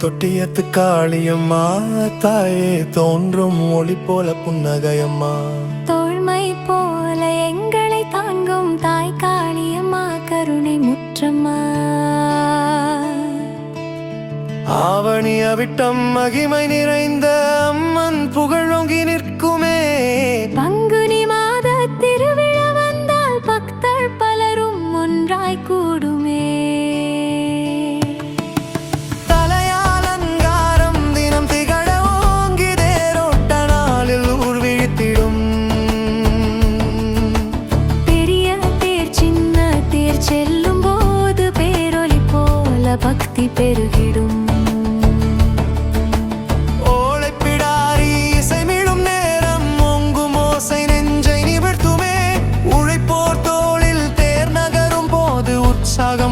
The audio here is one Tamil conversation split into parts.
தொட்டியத்து காளியம்மா தாயே தோன்றும் ஒளி போல புன்னகையம்மா தோள்மை போல எங்களை தாங்கும் தாய் காளியம்மா கருணை முற்றம்மா ஆவணி அவிட்டம் மகிமை நிறைந்த அம்மன் புகழோங்கி நிற்குமே பங்குனி மாத திருவிழா வந்தால் பக்தர் பலரும் ஒன்றாய் கூடுமே தலையாலங்காரம் தினம் திகழ ஓங்கி தேரோட்ட நாளில் ஊர் விழித்திடும் பெரிய தேர் சின்ன தேர் செல்லும் போது பேரொலி போல பக்தி பெருகிடும்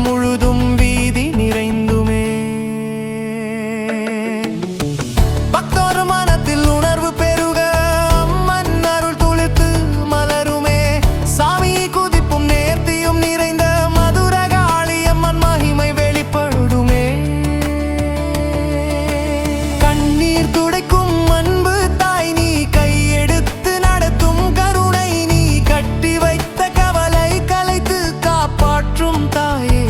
முழுதும் வீதி நிறைந்துமே பக்தோர் மனத்தில் உணர்வு பெருக அம்மன் அருள் துளித்து மலருமே சாமி குதிப்பும் நேர்த்தியும் நிறைந்த மதுர காளியம்மன் மகிமை வெளிப்படுமே கண்ணீர் துடைக்கும் அன்பு தாய் நீ கையெடுத்து நடத்தும் கருணை நீ கட்டி வைத்த கவலை கலைத்து காப்பாற்றும் தாயே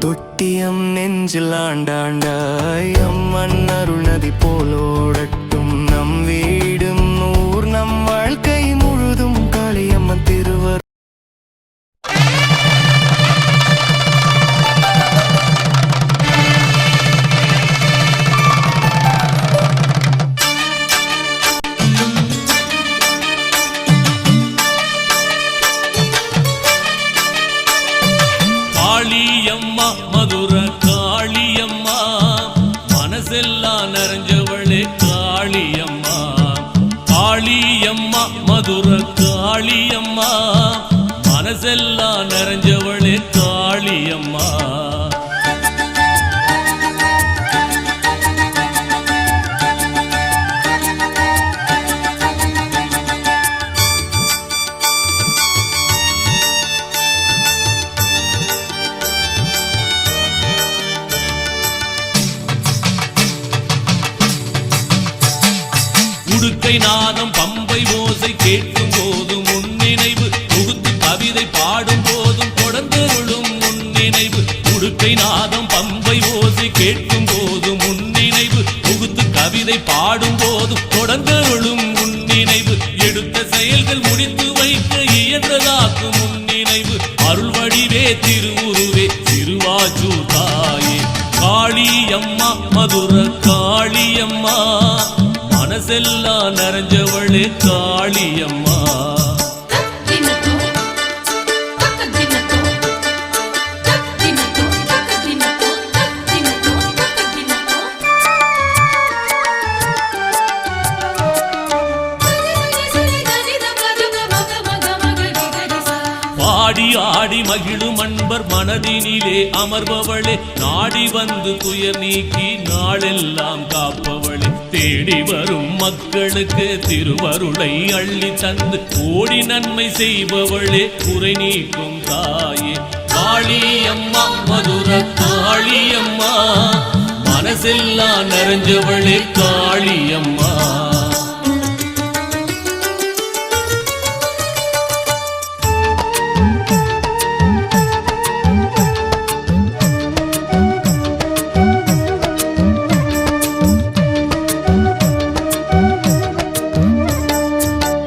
தொட்டியம் நெஞ்சில் ஆண்டாண்டாய் அம்மன் அருள் நதி போலோடட்டும் நம் வீடும் ஊர் நம் வாழ்க்கை முழுதும் காளியம்மன் திருவர் காளியம்மா மதுர காளியம்மா மனசெல்லாம் நிறைஞ்சவளே காளியம்மா காளியம்மா மதுர காளியம்மா மனசெல்லாம் நிறைஞ்சவளே காளியம்மா உடுக்கை நாதம் பம்பை ஓசை கேட்கும் போதும் முன்னினைவு தொகுத்து கவிதை பாடும் போதும் தொடர்ந்தருளும் முன்னினைவு உடுக்கை நாதம் பம்பை ஓசை கேட்கும் போதும் முன்னினைவு தொகுத்து கவிதை பாடும் போதும் தொடர்ந்தருளும் முன்னினைவு எடுத்த செயல்கள் முடித்து வைக்க இயன்றதாக்கும் முன்னினைவு அருள் வடிவே திருவுருவே திருவாச்சூர் தாயே காளியம்மா மதுர காளியம்மா மனசெல்லாம் நிறைஞ்சவளே காளியம்மா பாடி ஆடி மகிழும் அன்பர் மனதினிலே அமர்பவளே நாடி வந்து துயர் நீக்கி நாளெல்லாம் காப்பவளே தேடி வரும் மக்களுக்கு திருவருளை அள்ளி தந்து கோடி நன்மை செய்பவளே குறை நீக்கும் தாயே காளியம்மா மதுர காளியம்மா மனசெல்லாம் நிறைஞ்சவளே காளியம்மா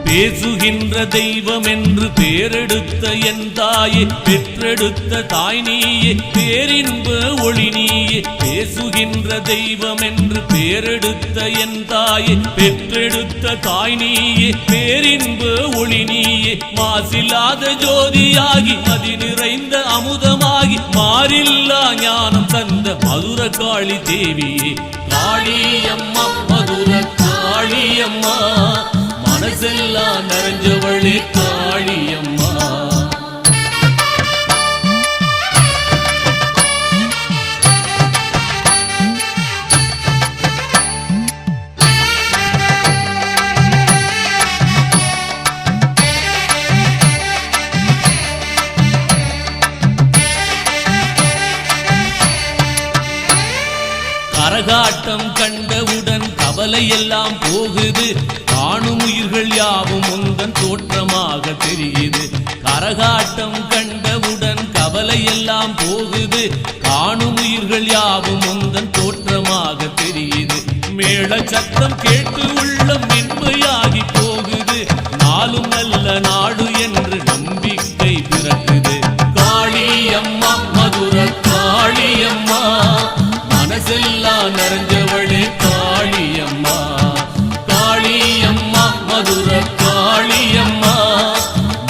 பேசுகின்ற தெய்வம் என்று பேரெடுத்த என் தாயே பெற்றெடுத்த தாய் நீயே பேரின்ப ஒளி நீயே பேசுகின்ற தெய்வம் என்று பேரெடுத்த என் தாயே பெற்றெடுத்த தாய் நீயே பேரின்ப ஒளி நீயே மாசில்லாத ஜோதியாகி மதி நிறைந்த அமுதமாகி மாறில்லா ஞானம் தந்த மதுர காளி தேவியே காளியம்மா மதுர காளியம்மா மனசெல்லாம் நிறைஞ்சவளே காளியம்மா கரகாட்டம் கண்டவுடன் கவலை எல்லாம் போகுது, காணும் உயிர்கள் யாவும் உந்தன் தோற்றமாக தெரியுது. கரகாட்டம் கண்டவுடன் கவலை எல்லாம் போகுது, காணும் உயிர்கள் யாவும் உந்தன் தோற்றமாக தெரியுது. மேள சத்தம் கேட்டு உள்ளம் மென்மையாகி போகுது, நாளும் நல்ல நாடு என்று நம்பிக்கை பிறக்குது. காளியம்மா மதுர காளியம்மா, மனசெல்லாம் நிறைஞ்சவளே காளியம்மா. காளியம்மா மதுர காளியம்மா,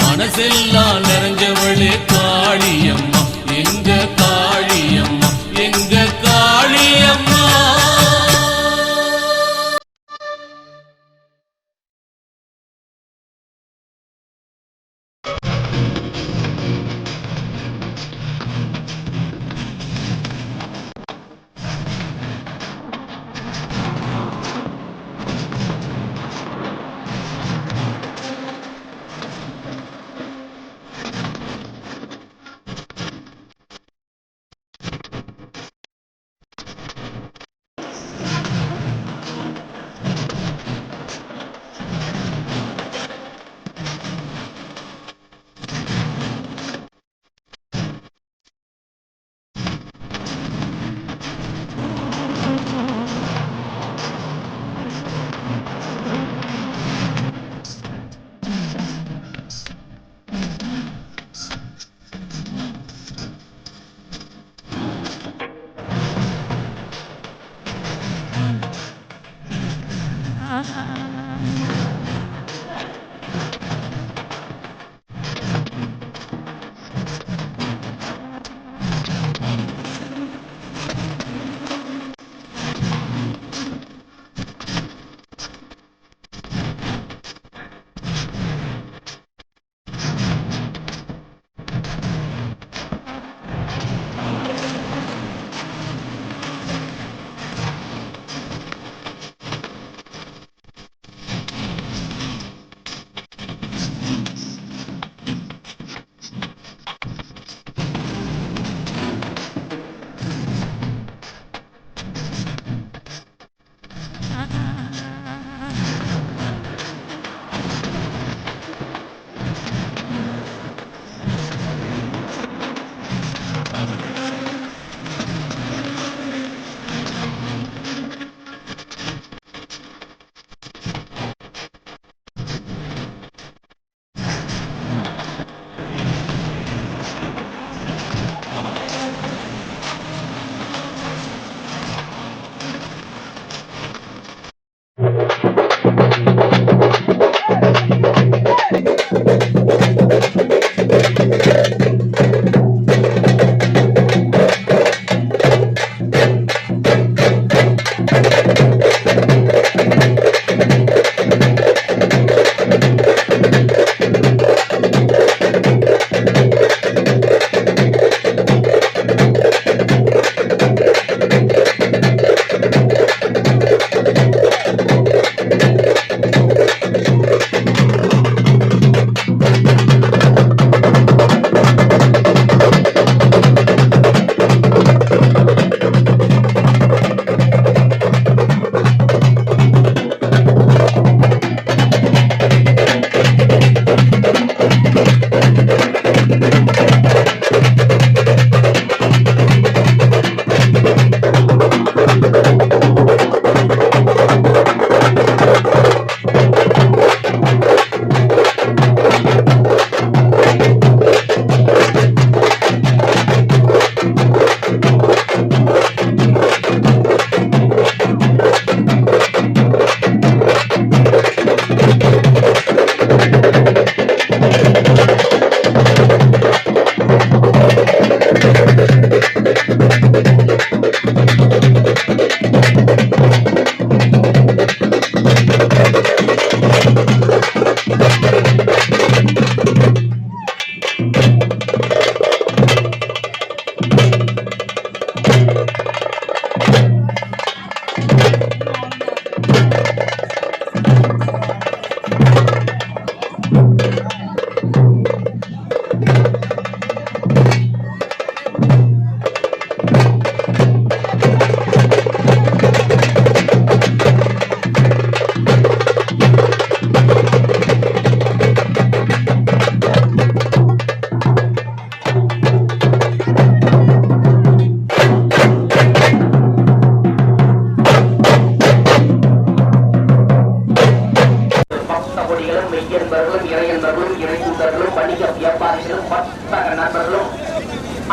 மனசெல்லாம் நிறைஞ்சவளே காளியம்மா. எங்க காளியம்மா, எங்க காளியம்மா.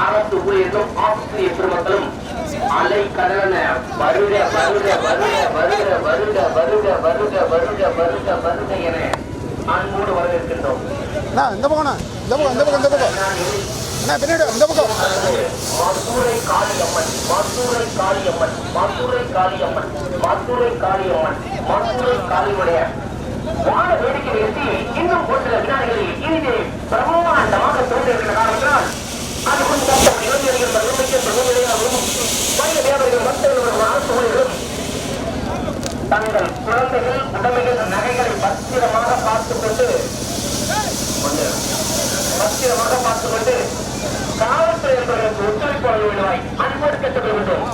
அரசு ஊழியர்களும் ஆசிரியர் பெருமக்களும் அலை கடலன வருக வருக வருக வருக வருக வருக வருக வருக வருக வருக என அன்போடு வரவேற்கின்றோம். இந்த பக்கம் பின்னாடி இந்த பக்கம் மதுரை காளியம்மன் மதுரை காளியம்மன் மதுரை காளியம்மன் மதுரை காளியம்மன் மதுரை காளியுடைய வான வேடிக்கை நிகழ்ச்சி இன்னும் ஒரு சில வினாடிகளில் இனிதே பிரம்மாண்டமாக தோன்றியிருக்கிற காரணத்தினால் அது கொஞ்சம் இளைஞர்கள் பெருமைக்கு பெருமையாகவும் வணிக வியாபாரிகள் மற்றவர்கள் அரசு ஊழியர்களும் தங்கள் குழந்தைகள் உடமைகள் நகைகளை பத்திரமாக பார்த்துக் கொண்டு காவல்துறை என்பவர்களுக்கு ஒத்துழைப்பு வழங்க வேண்டுமாய் அன்போடு கேட்டுக்கொள்கின்றோம்.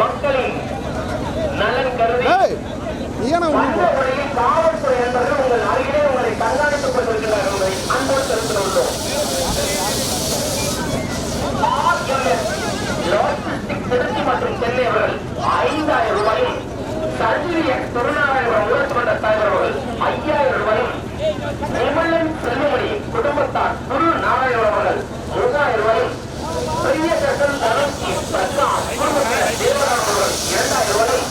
மக்களின் நலன் கருதி வந்த வழியில் காவல்துறை என்பவர்கள் உங்கள் அருகிலே உங்களை கண்காணித்துக் கொண்டிருக்கிறார்கள் என்பதை அன்போடு தெரிவித்துக் கொள்கிறோம். திருச்சி மற்றும் சென்னை அவர்கள் 5000 ரூபாயும், சர்ஜரிய திருநாராயணபுரம் ஊராட்சி மன்ற தலைவர் அவர்கள் 5000 ரூபாயும், நிமலன் செல்வமணி குடும்பத்தார் குரு நாராயணபுரம் அவர்கள் 3000 ரூபாயும், பிரியதர்ஷன் தனோஜி பிரகாஷ் குடும்பத்தினர் தேவராம் அவர்கள் 2000 ரூபாயும்,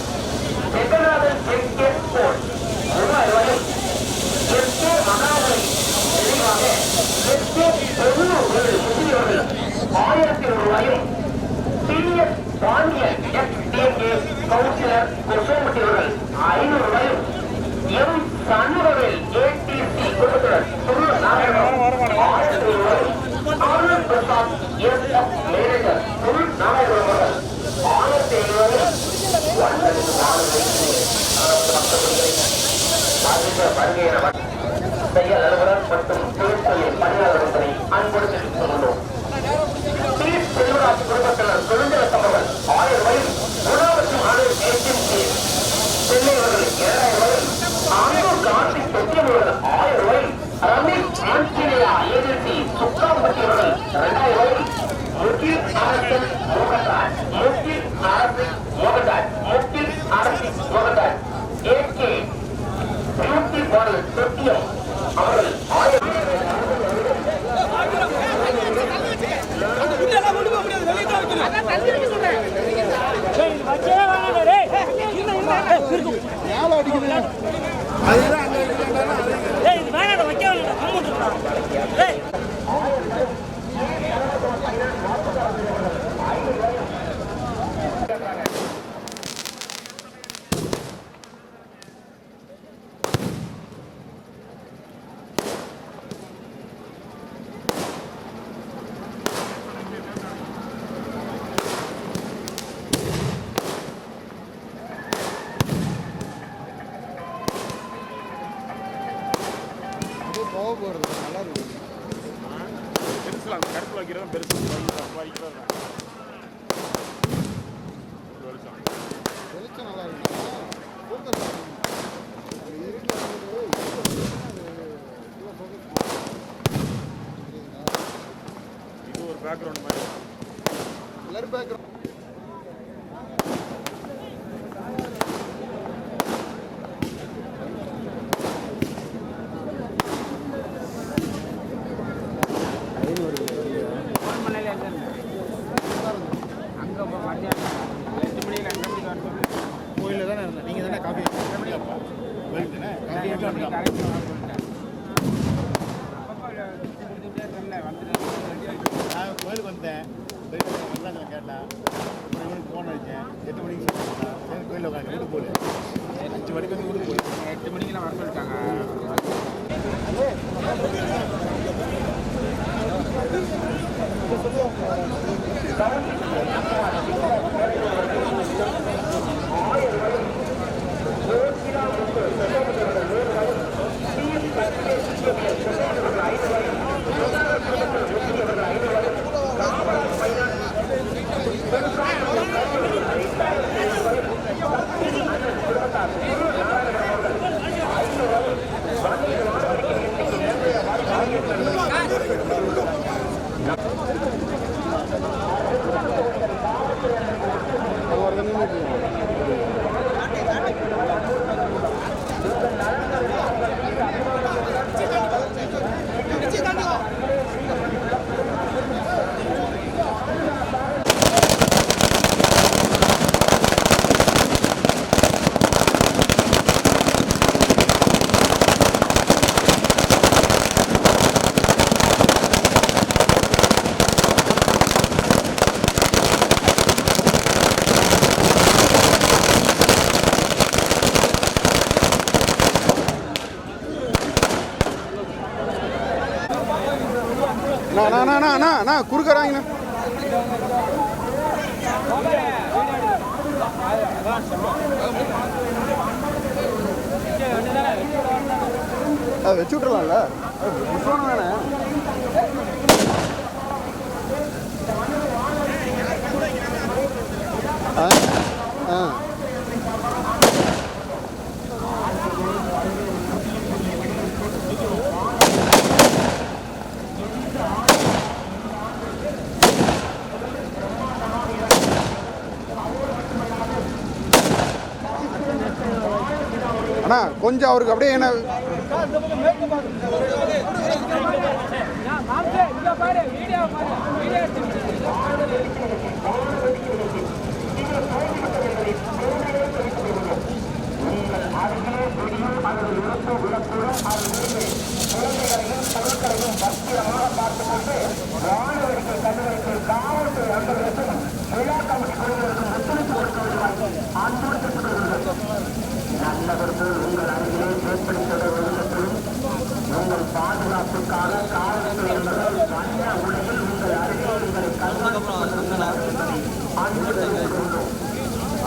ஜெகநாதன் கே ஸ்போர்ட்ஸ் 3000 ரூபாயும், எஸ்கே மகாவலி தெளிவாக எஸ்கே பொதுவர்கள் முதியவர்கள் 1000 ரூபாயும், சீனியர் பாண்டியன் FDK கவுன்சிலர் கோசம்பட்டியவர்கள் 500 ரூபாயும், எம் சண்முகவேல் ATC குடும்பத்தினர் சுரு நாராயணபுரம் 1000 ரூபாயும், ஆனந்த் பிரசாத் SF மேனேஜர் சுரு நாராயணபுரம் அவர்கள் 1500 ரூபாயும், செயல் அலுவலர் மற்றும் தொழிற்சொல்லின் பணியாளர்களை அன்போடு தெரிவித்துக் கொண்டோம். செல்வராஜ் குடும்பத்தினர் சுதந்திர சம்பவம் 1000 ரூபாயும், குணாவற்றும் ஆளுநர் சென்னை அவர்கள் 2000 ரூபாயும், ஆனூர் கார்த்திக் சத்தியம் அவர்கள் 1000 ரூபாயும், ரமேஷ் ஆஞ்சநேயா ஏஜென்சி சுக்காம்பட்டி அவர்கள் 2000 ரூபாயும், முகில் அரசன் மோகன்ராஜ் முகில் அரசன் மோகன்ராஜ் முகில் அரசன் மோகன்ராஜ் AK பியூட்டி மாடல் சத்தியம் அவர்கள் 1000 நல்லா இருக்கு. கருப்பு வைக்கிறதும் பெருசு வெளிச்சம் நல்லா இருக்கு. இது ஒரு பேக்ரவுண்ட் மாதிரி எல்லாரும் பேக்ரவுண்ட் கோயிலில் தானே இருந்தேன். நீங்கள் தானே காஃபி நான் கோயிலுக்கு வந்தேன். கேட்டேன், அப்புறம் இவனுக்கு ஃபோன் அடித்தேன். 8 மணிக்கு சரி கோயிலில் உட்காந்து வீட்டுக்கு போகல. 5 மணிக்கு வந்து வீட்டுக்கு போகல. 8 மணிக்கெல்லாம் வர சொல்லிட்டாங்க. அண்ணா குறுக்கறாங்கண்ணா. அது வச்சு விட்டுறலாம்ல, புஷ்வானம் தானே. அண்ணா கொஞ்சம் அவருக்கு அப்படியே என்ன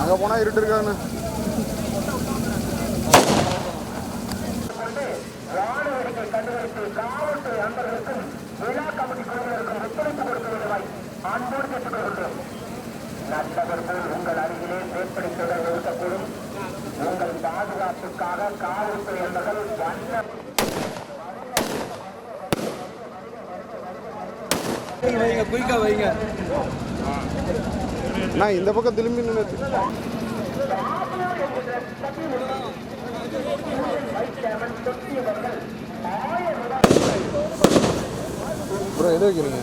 அங்கே போனால் இருட்டு இருக்காங்கண்ணா. உங்கள் அருகிலே மேற்படித்துடன் நிறுத்தக்கூடும். உங்கள் பாதுகாப்புக்காக காவல்துறை என்பர்கள் குயிக்கா வைங்க. நான் இந்த பக்கம் திரும்பி நின்று ப்ரோ எது வைக்கிறீங்க?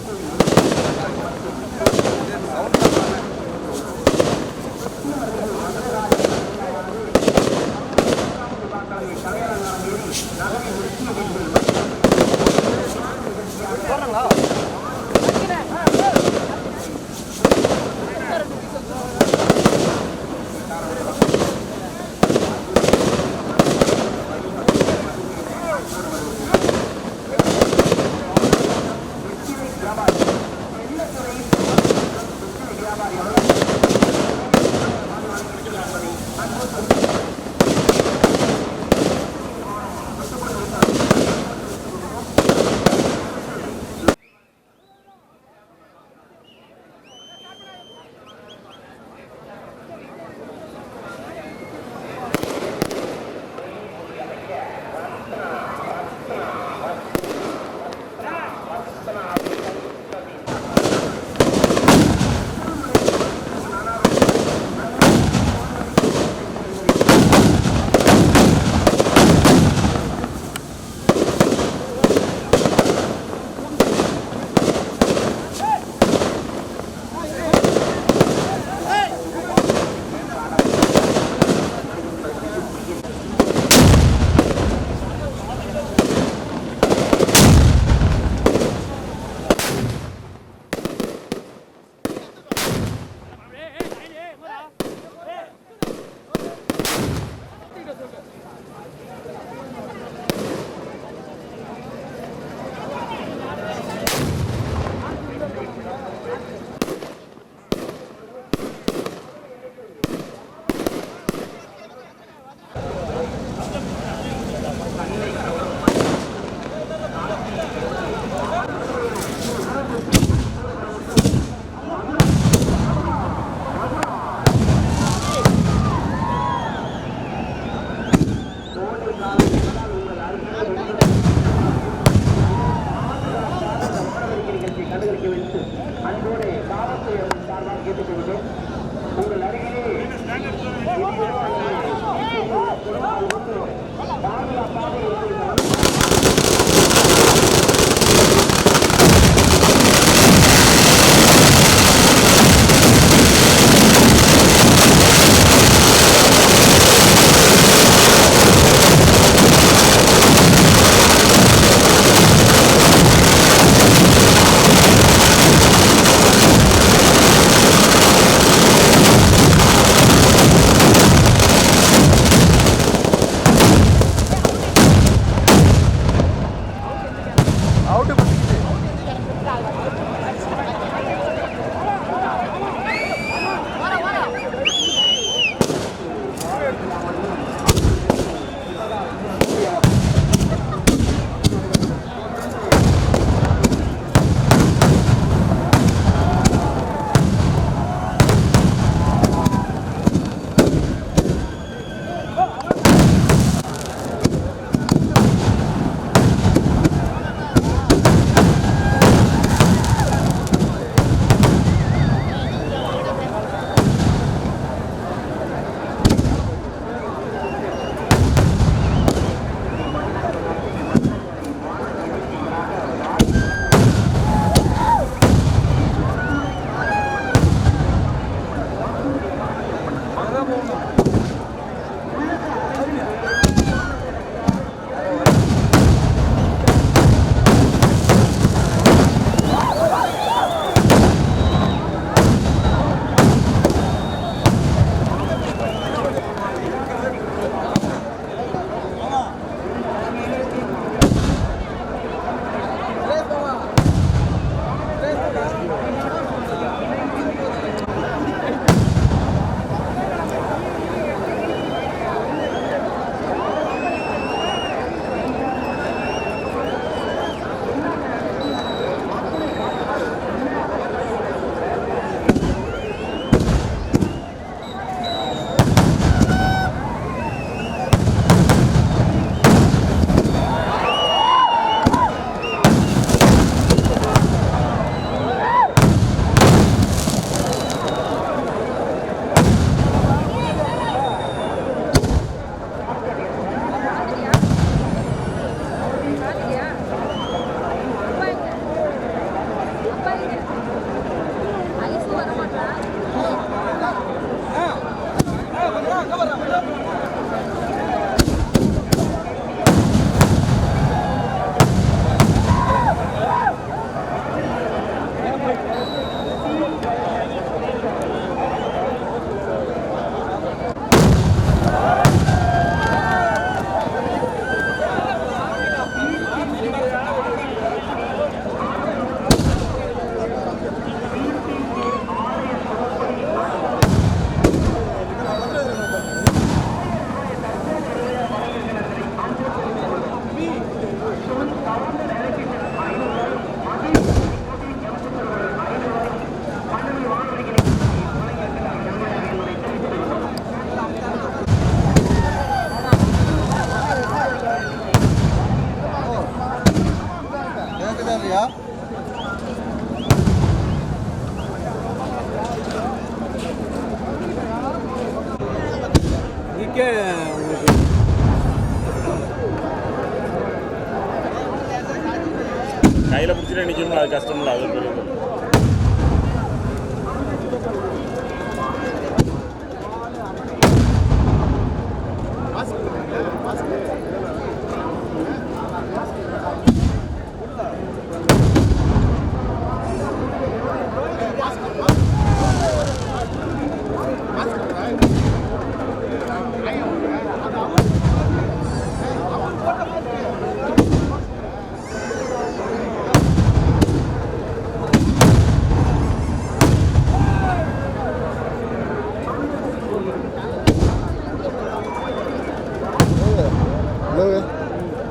கிட்ட நிற்கணும்ல அது கஷ்டம்ல அது பெரிய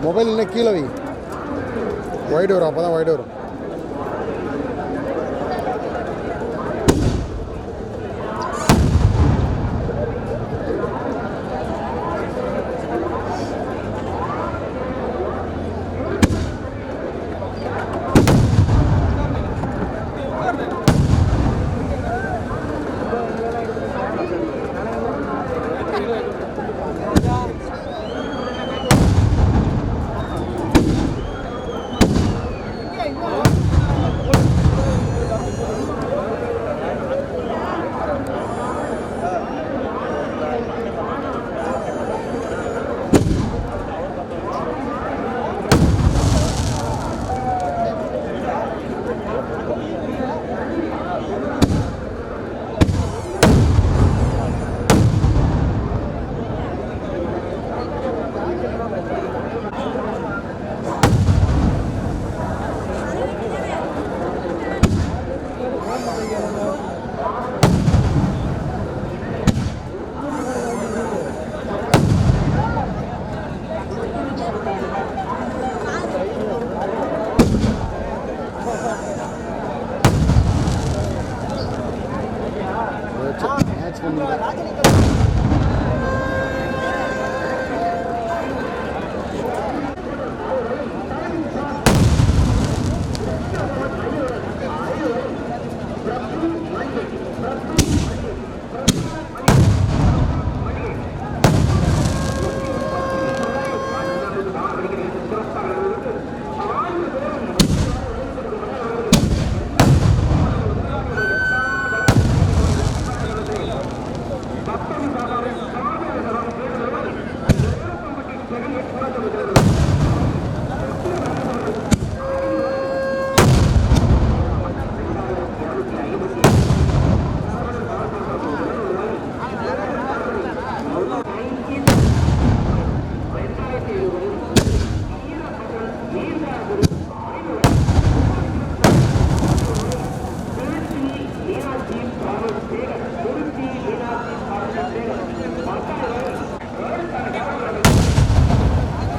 மொபைல் என்ன கீழே வை வைடு வரும் அப்போ தான் வைடு வரும்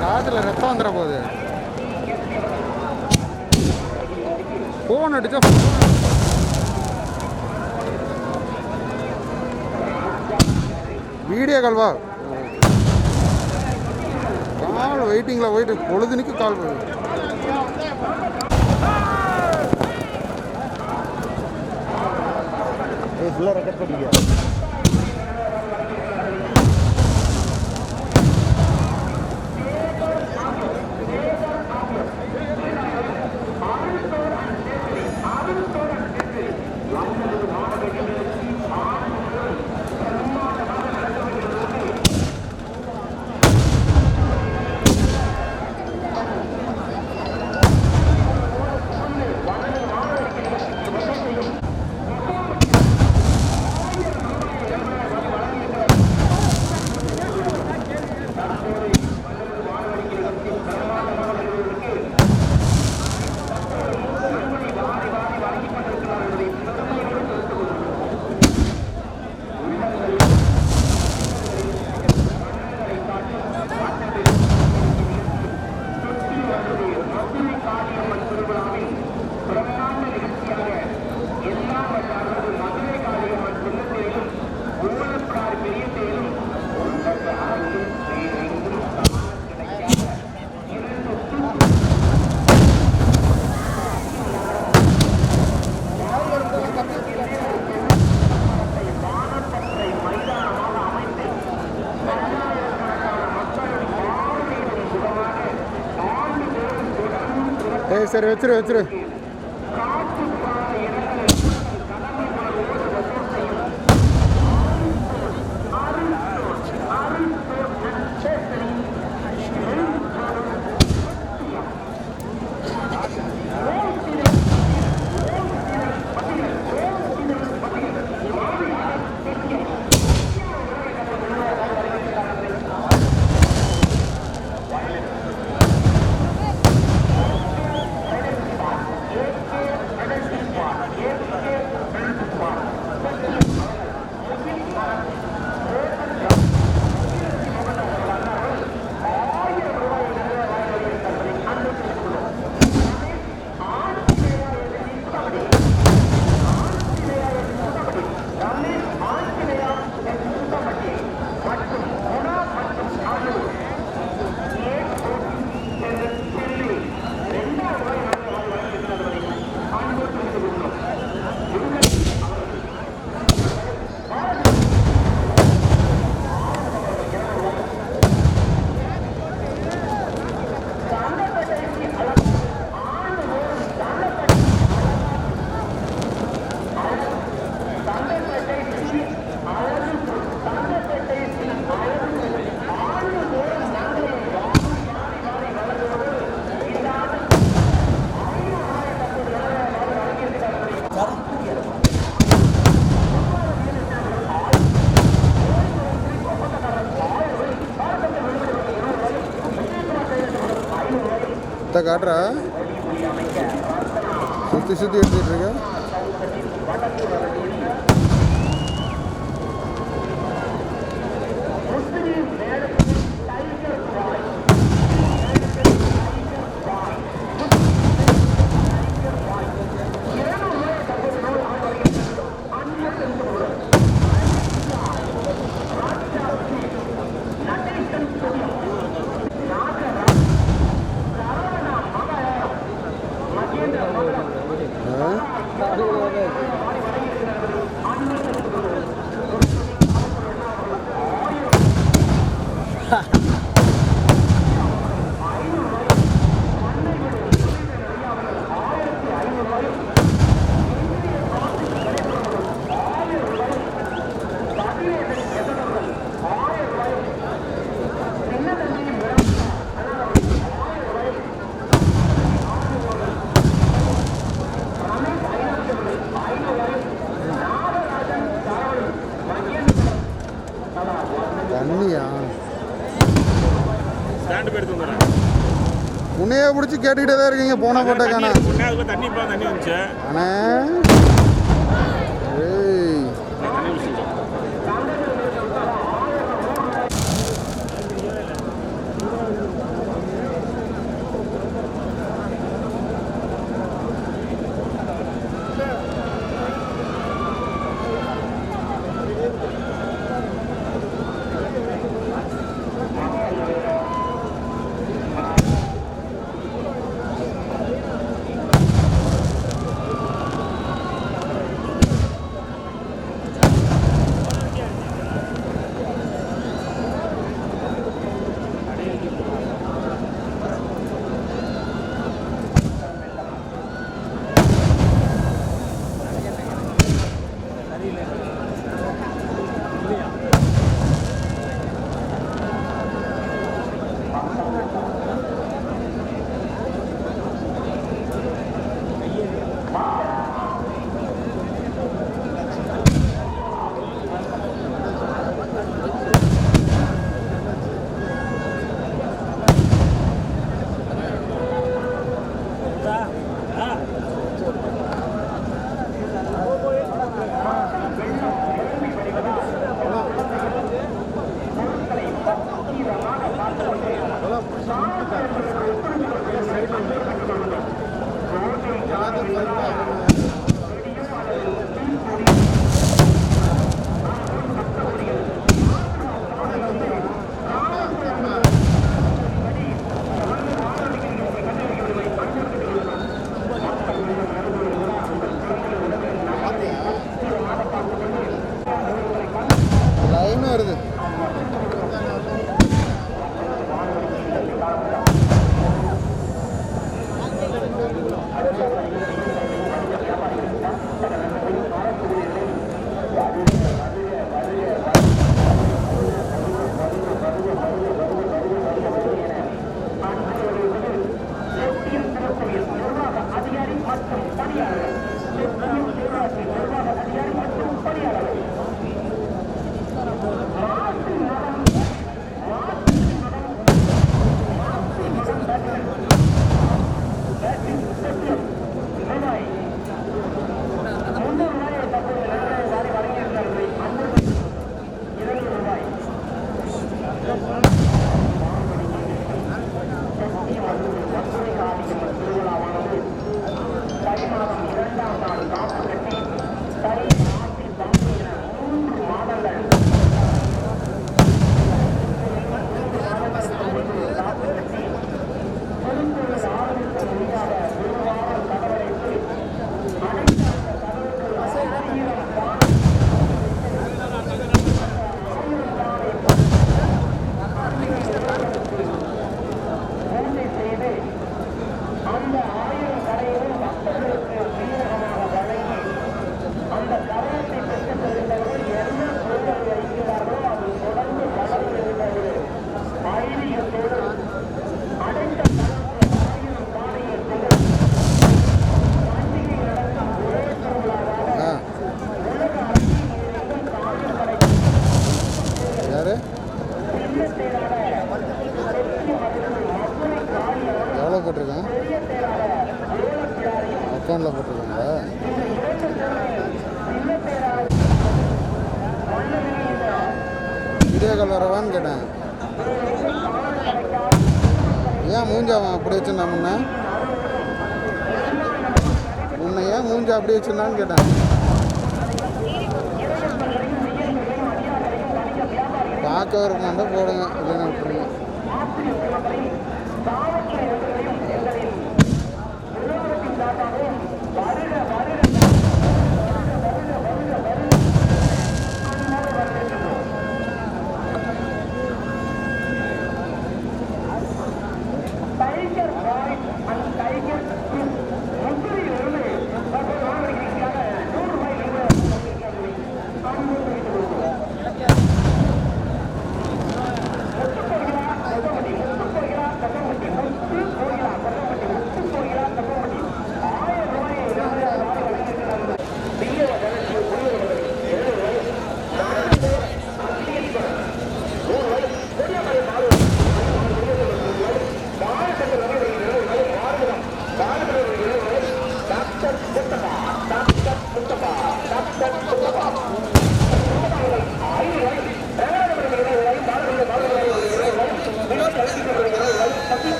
காதில் ரத்தம் வந்துட போகுது ஃபோன் அடிச்சா வீடியோ கால்வா கால் வெயிட்டிங்கில் போயிட்டு பொழுதுனிக்கு கால் போகுது ஃபுல்லாக ரெக்கார்ட் பண்ணிக்க சரி வச்சிரு காட்டுறா சுற்றி சுற்றி எடுத்துட்டு இருக்க. தண்ணியா ஸ்டாண்ட் பேர் தந்துறேன். உன்னையே பிடிச்சி கேட்டுக்கிட்டே தான் இருக்கீங்க. போன போட்டக்கானா தண்ணி இப்போ தண்ணி வந்துச்சு. அண்ணே ஏய் தண்ணி விஷயம் வீடியோ கால் வரவான்னு கேட்டேன். ஏன் மூஞ்ச அவன் அப்படி வச்சுருந்தான் முன்ன ஏன் மூஞ்ச அப்படி வச்சுருந்தான்னு கேட்டேன். பார்க்க வரமாண்டா போடுங்க, இல்லைன்னா விட்டுருங்க.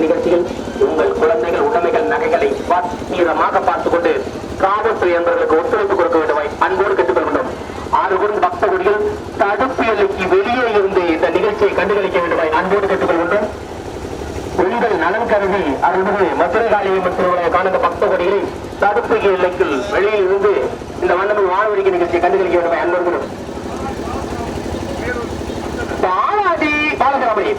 நிகழ்ச்சியில் உங்கள் குழந்தைகள் உடைமைகள் நகைகளை பத்திரமாக பார்த்துக் கொண்டு காவல்துறை என்பவர்களுக்கு ஒத்துழைப்பு கொடுக்க வேண்டுமாய் அன்போடு கேட்டுக்கொள்கின்றோம். 6 குடும்ப பக்த கொடிகள் தடுப்பு எல்லைக்கு வெளியே இருந்து இந்த நிகழ்ச்சியை கண்டுகளிக்க வேண்டுமாய் அன்போடு கேட்டுக்கொள்கின்றோம். உங்கள் நலன் கருதி அருள்மிகு மதுரை காளியம்மன் திருவிழா காணுங்க பக்த கொடிகளை தடுப்பு எல்லைக்குள் வெளியில் இருந்து இந்த வண்ணமிகு வானொலிக்கு நிகழ்ச்சியை கண்டுகளிக்க வேண்டுமாய் அன்போடு. பாலாஜி பாலசிராமணி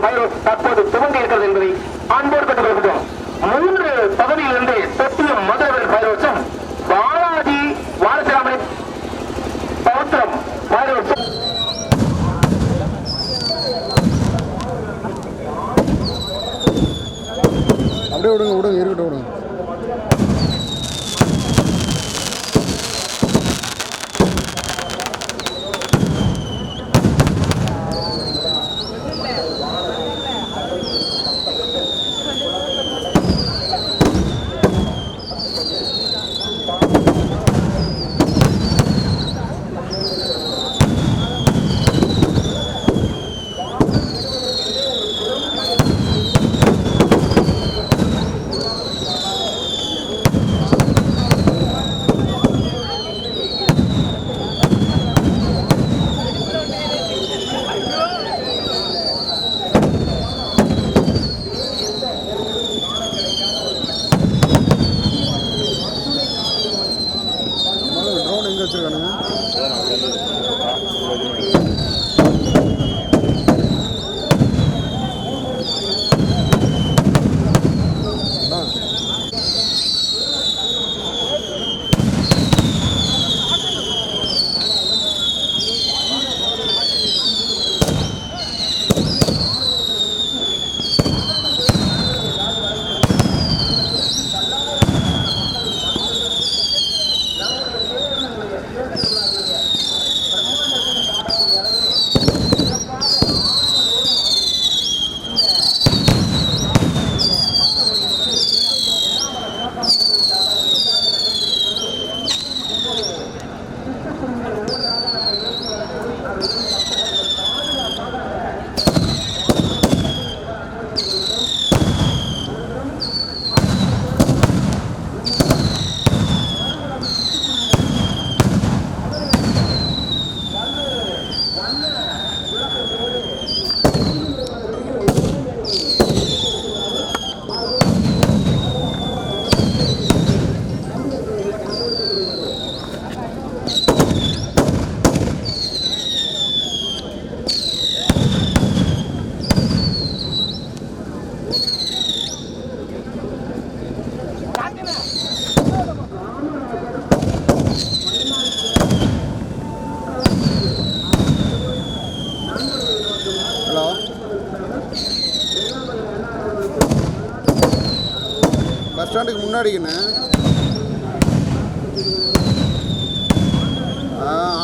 பைரவ் தற்போது துவங்கி இருக்கிறது என்பதை அன்போடு கற்றுக்கொள்கிறோம். 3 பகுதியிலிருந்து தொட்டியம் மதுரவல் பைரவசம் பாலாஜி பாலசிராமணி பௌத்திரம் பைரவசம் அப்படியே விடுங்க இருக்கட்டும் விடுங்க. ஸ்டாண்டுக்கு முன்னாடிங்கண்ணே.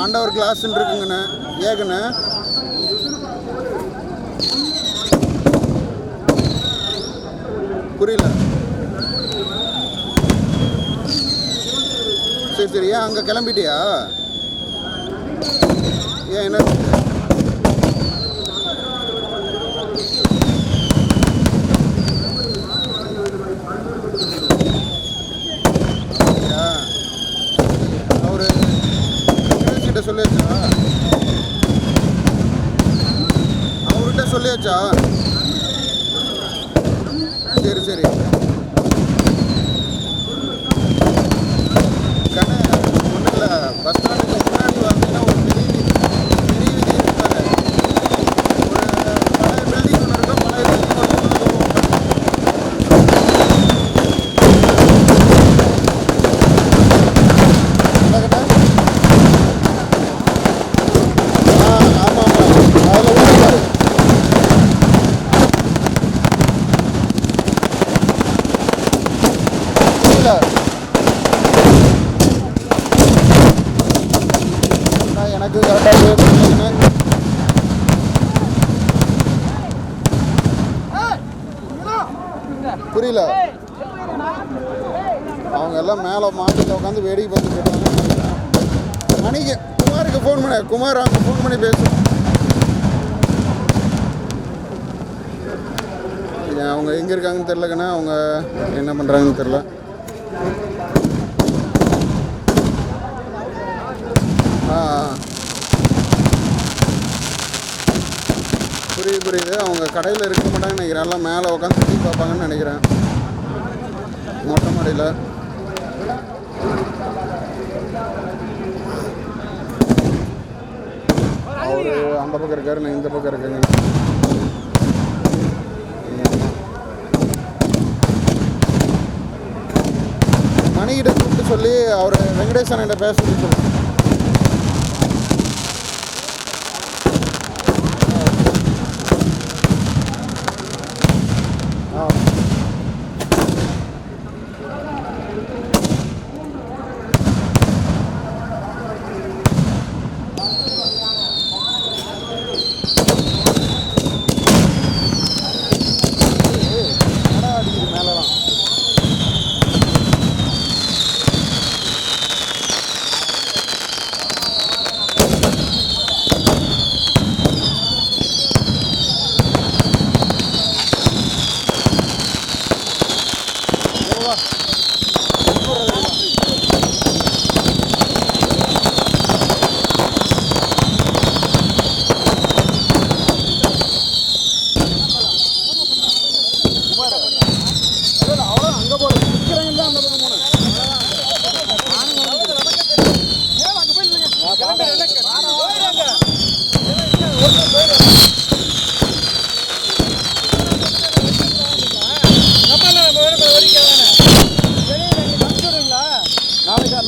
ஆண்டவர் கிளாஸ்ன்னு இருக்குங்கண்ணே. ஏங்கண்ணே புரியல. சரி சரி. ஏன் அங்கே கிளம்பிட்டியா? ஏன் என்ன அவரு கிட்ட சொல்லியாச்சா? அவர்கிட்ட சொல்லியாச்சா? சரி சரி. கண்ணே ஒன்றும் இல்லை, பஸ் ஸ்டாண்டுக்கு முன்னாடி வந்தீங்கன்னா ஒரு பெரிய வீதி இருப்பாரு. ஒரு பழைய பில்டிங் ஒன்று இருக்கும். பழைய பில்டிங் ஒரு எனக்கு கரெக்டாக புரியல. அவங்க எல்லாம் மேலே மாட்டில் உட்காந்து வேடிக்கை பார்த்து போயிட்டாங்க. மணிக்கு குமாருக்கு ஃபோன் பண்ண. குமார் அவங்க ஃபோன் பண்ணி பேசு. அவங்க எங்கே இருக்காங்கன்னு தெரிலக்கண்ணா. அவங்க என்ன பண்ணுறாங்கன்னு தெரில. புரியுது. அவங்க கடையில் இருக்க மாட்டாங்கன்னு நினைக்கிறேன். எல்லாம் மேலே உட்காந்து சுற்றி பார்ப்பாங்கன்னு நினைக்கிறேன். மொட்டை மாடியில் அவர் அந்த பக்கம் இருக்காரு, நான் இந்த பக்கம் இருக்கேங்க. மணிகிட்ட கூப்பிட்டு சொல்லி அவர் வெங்கடேசன் கிட்ட பேச சொல்லி சொல்லுங்கள்.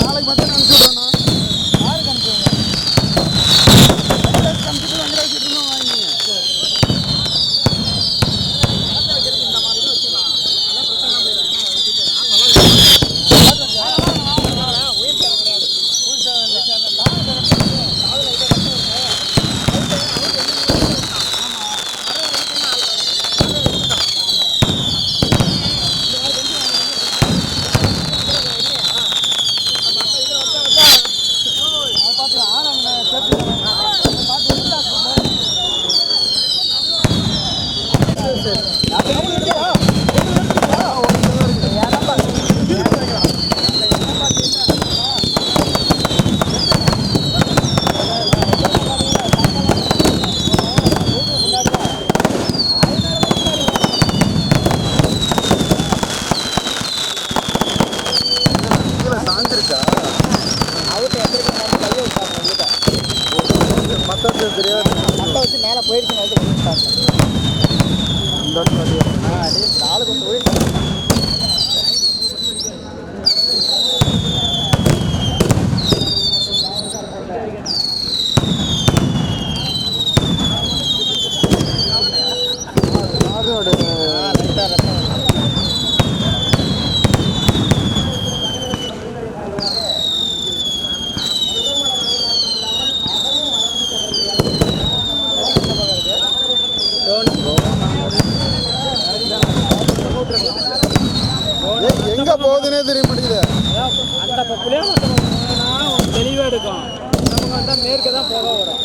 நாளைக்கு மட்டும் அனுப்பிச்சு விட்றேண்ணா. யாருக்கு அனுப்பிச்சுடுங்க? அனுப்பிச்சுட்டு வெங்கடாச்சிட்டு இருந்தால் வாங்கிங்க. மட்டை வச்சு மேலே போயிடுச்சுன்னு வந்து ஆளு கொஞ்சம் போயிடுச்சு. போகுதுன்னே தெரிய மாட்டேங்குது. அந்த பக்கத்துலேயே ஒருத்தவங்க தெளிவாக எடுக்கும். நமக்கு வந்தால் மேற்கு தான் போக வரும்.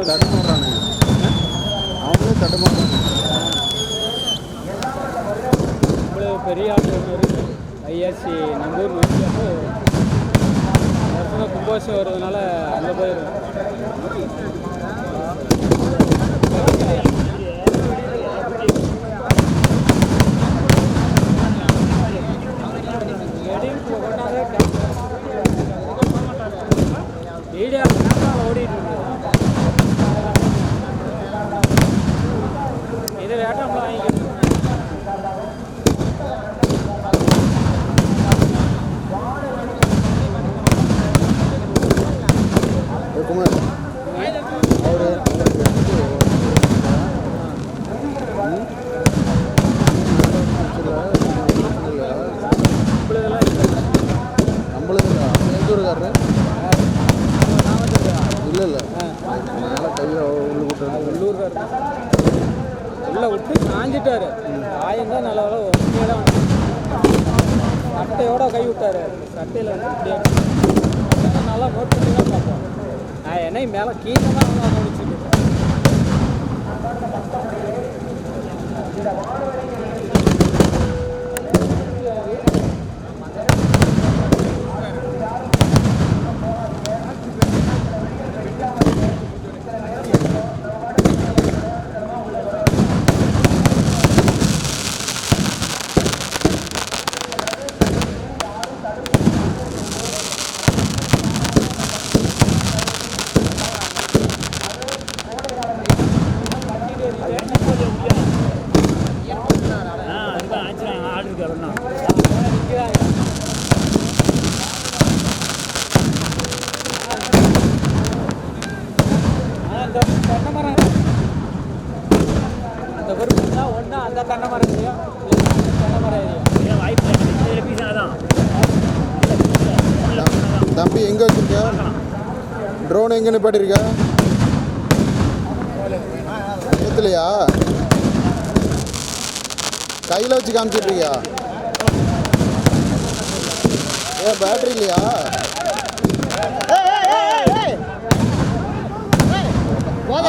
தடுமாறானுங்க, அவங்களே தடுமாறாங்க. இவ்வளோ பெரிய ஆள் ஒன்று இருக்குது. ஐஆர்சி நம்பூர் வீட்டில் கும்பாஷம் வர்றதுனால அங்கே போயிடும். வீடியோ ஓடிட்டு இருக்கு. இது வேட்டம் வாங்கிக்கணும். குமார் அவரு நம்மளுக்கு எந்த ஊருக்காரரு? இல்லை இல்லை மேலே கையை உள்ளூர்கார் உள்ள விட்டு காஞ்சிட்டாரு. காயந்தான் நல்ல வேலை ஒன்றையே தான் சட்டையோட கை விட்டாரு. சட்டையில் வந்து இப்படியே நல்லா நோட் பண்ணி தான் பார்ப்போம். நான் என்னை மேலே கீழே தான் முடிச்சுட்டு அந்த பொறுப்பு தான் ஒன்றா அந்த தென்னை மரம் இல்லையா தென்னை மரம் ஏரியா வாய்ப்பு பீஸா தான். தம்பி எங்கே வச்சுருக்க? ட்ரோன் எங்கே நிப்பாட்டிருக்க? ஏற்றுலையா? கையில் வச்சு காமிச்சிட்ருக்கியா? ஏன் பேட்ரி இல்லையா?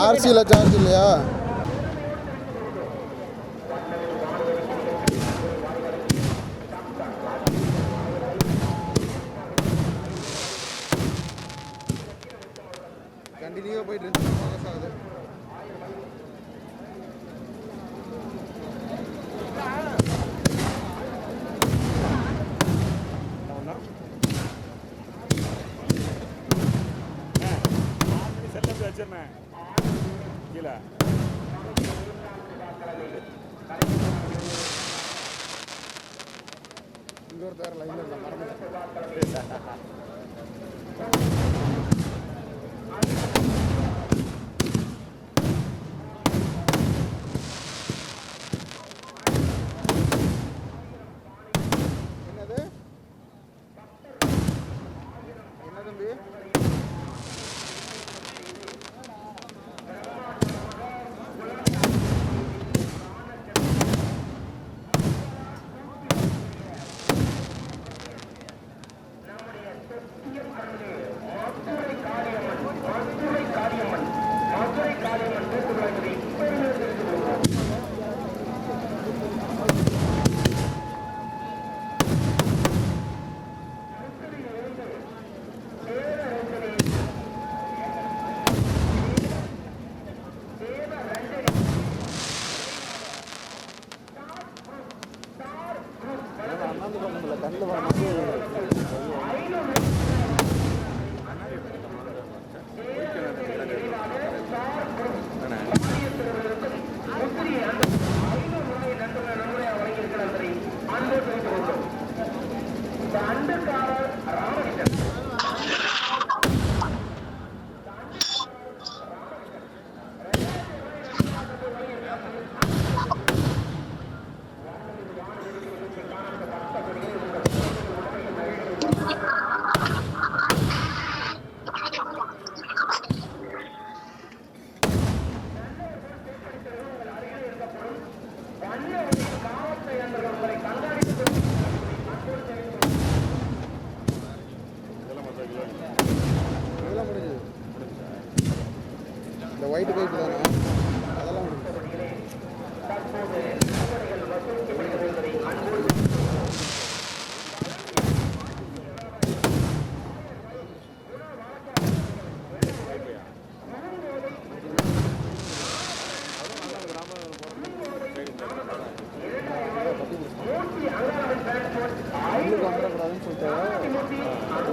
ஆர்சியில் சார்ஜ் இல்லையா? கண்டினியூவாக போயிட்டு இருக்கு. செல்ல வச்சிருந்தேன் கீழே. இங்கே ஒரு தேர் லைனில் இல்லை மறந்துட்டேன். என்னது என்ன தம்பி? காரியம்மன் இதெல்லாம் முடிஞ்சது. இந்த ஒயிட் பைப் தானே அதெல்லாம் முடிஞ்சது. உள்ளுக்கு வந்துடக்கூடாதுன்னு சொல்லிட்டு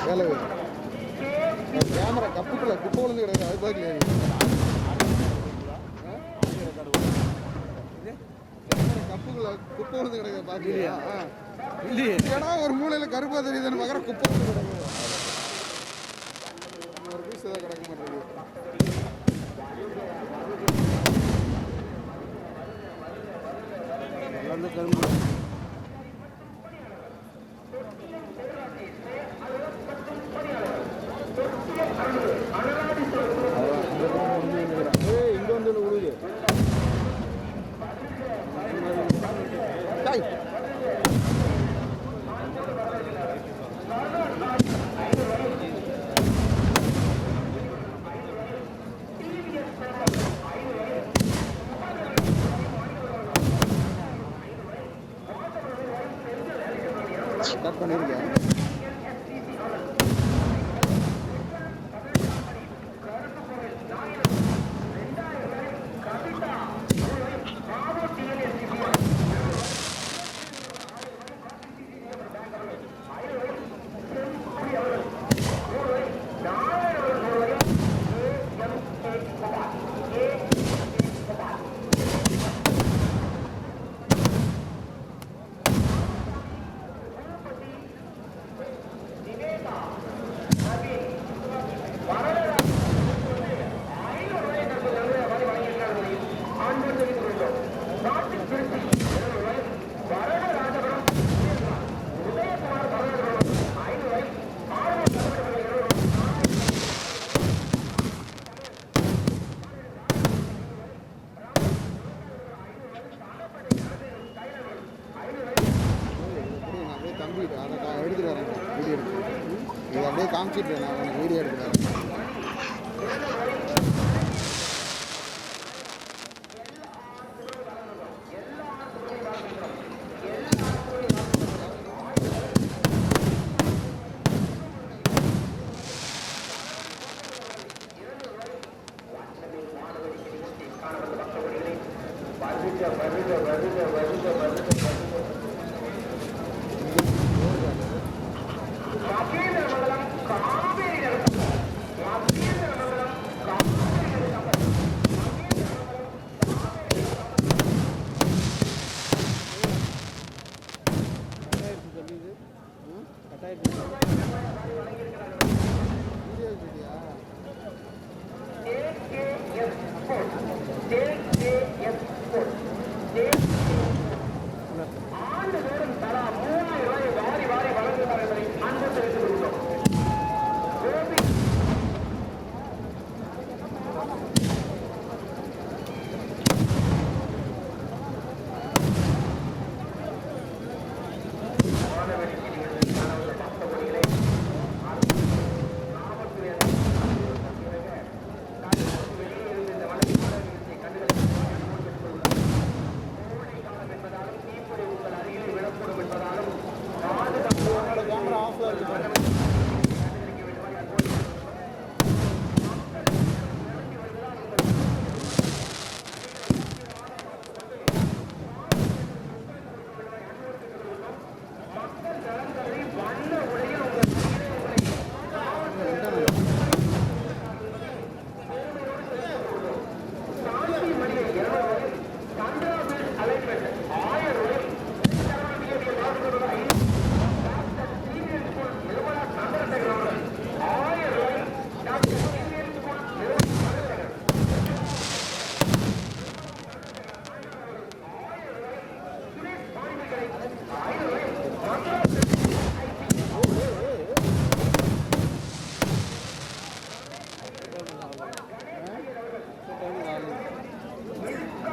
வேலை கேமரா கப்புக்குள்ள குப்பை விழுந்து கிடக்குது அது பார்க்கலையா கப்புக்குள்ள குப்பை விழுந்து கிடக்குது பார்க்கலையா ஏன்னா ஒரு மூலையில் கருப்பா தெரியுதுன்னு பார்க்குற குப்பை விழுந்து கிடக்குது ஒரு பீஸ் தான் கிடக்க மாட்டேங்குது கரும்பு இங்க வந்து உழுது கட் பண்ணிருக்கேன்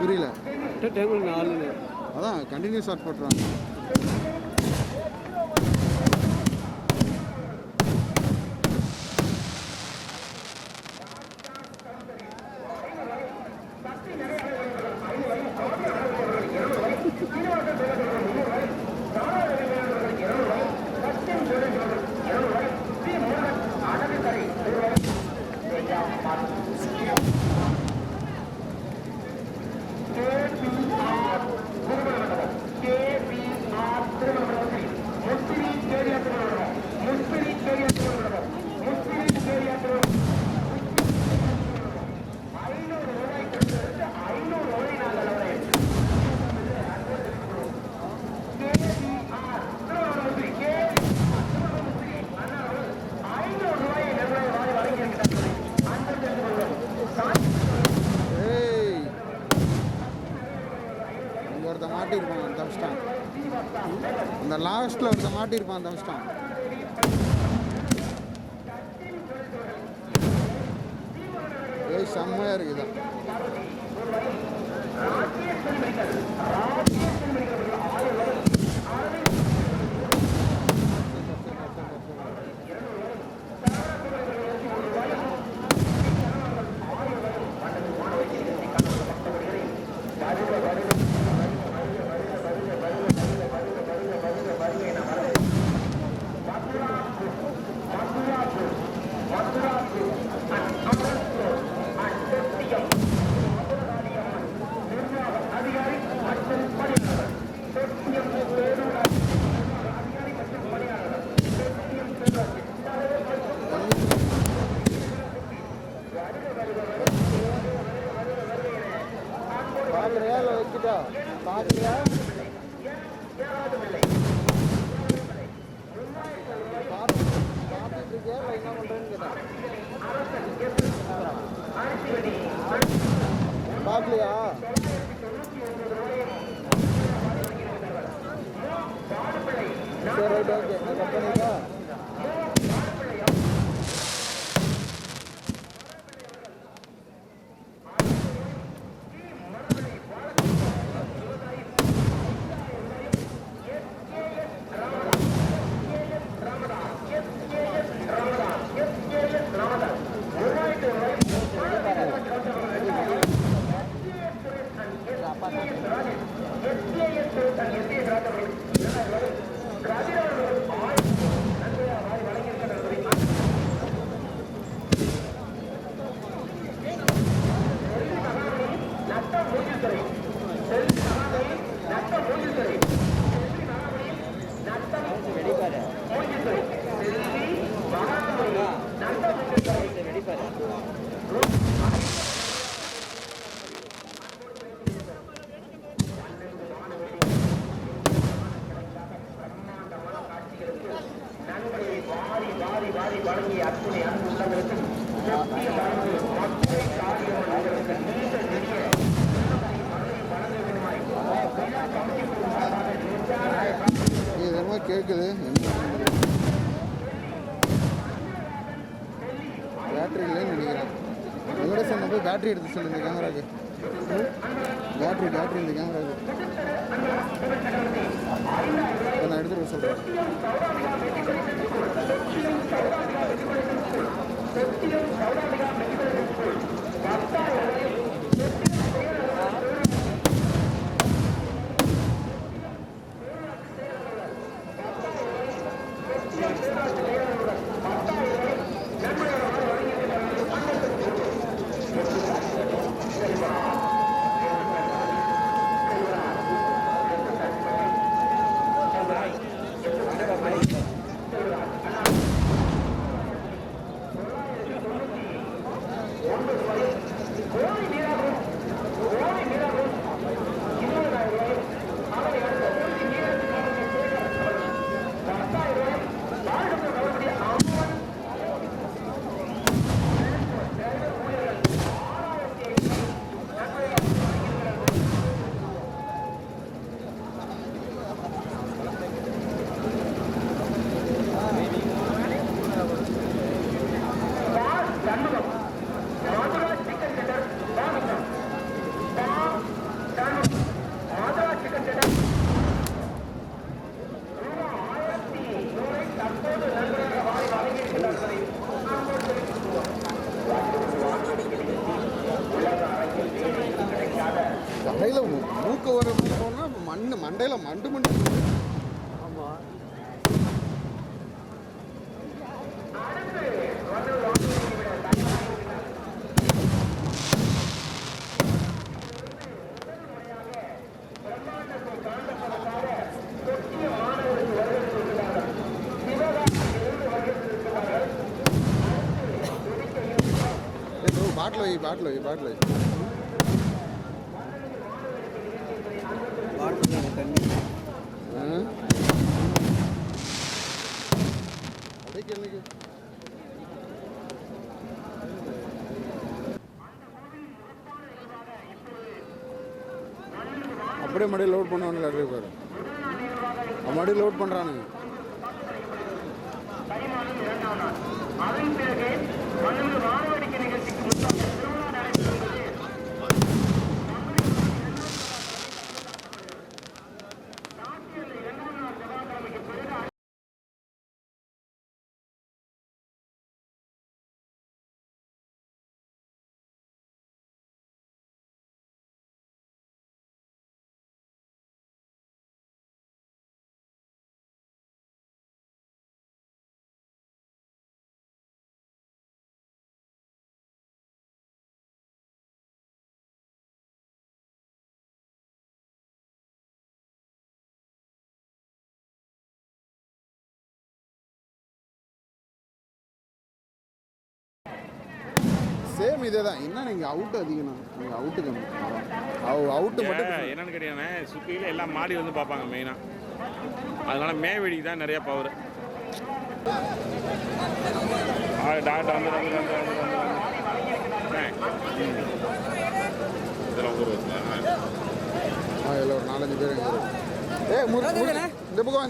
புரியல. டேபிள் 4 அதான் கண்டினியூஸ் ஷாட் போட்டுறாங்க. ஒருத்த மாட்டியிருப்பான் தப்பிச்சிட்டான். அந்த லாஸ்ட்டில் ஒருத்த மாட்டியிருப்பான் தப்பிச்சிட்டான். செம்மையாக இருக்குதா. பார்க்குறியா இல்லை வச்சுட்டா? பார்க்குறியா? பார்த்துட்டு இருக்கியா இல்லை என்ன பண்ணுறேன்னு கேட்டேன். பார்க்கலையா? சரி ரைட் ஓகே. நான் கட் பண்ணிக்கா. இதெல்லாம் கேட்குது. பேட்டரி இல்லைன்னு நினைக்கிறேன். வெங்கடேசன் போய் பேட்டரி எடுத்து சொல்லு இந்த கேமராவுக்கு. பேட்டரி இந்த கேமராவுக்கு நான் எடுத்துகிட்டு சொல்கிறேன். சண்முகம் குறுக்க வர போனால் மண்டையில் மண்டு ஆமாம். பாட்டில் வை பாட்டில் தண்ணி அப்படியே மறுபடியும் லோட் பண்ணுவானுங்க அப்படியே பாரு மறுபடியும் லோட் பண்ணுறானுங்க அதன் பிறகு மன்னர்கள் வானவேடிக்கை நிகழ்ச்சிக்கு முன்பாக திருவிழா நடைபெறுகிறது. நாட்டியல் 2ஆம் நாள் செவ்வாய்க்கிழமைக்கு பிறகு சேம் இதே தான் என்ன நீங்கள் அவுட்டு அதிகம்ண்ணா நீங்கள் அவுட்டு கம்மி அவுட்டு மட்டும் என்னன்னு கேட்டீங்கன்னா சுற்றியில் எல்லாம் மாடி வந்து பார்ப்பாங்க மெயினாக. அதனால மேவெடிக்கு தான் நிறைய பவர். டாக்டர் இதெல்லாம் ஊர் இதில் ஒரு 4-5 பேர் இந்த பக்கம்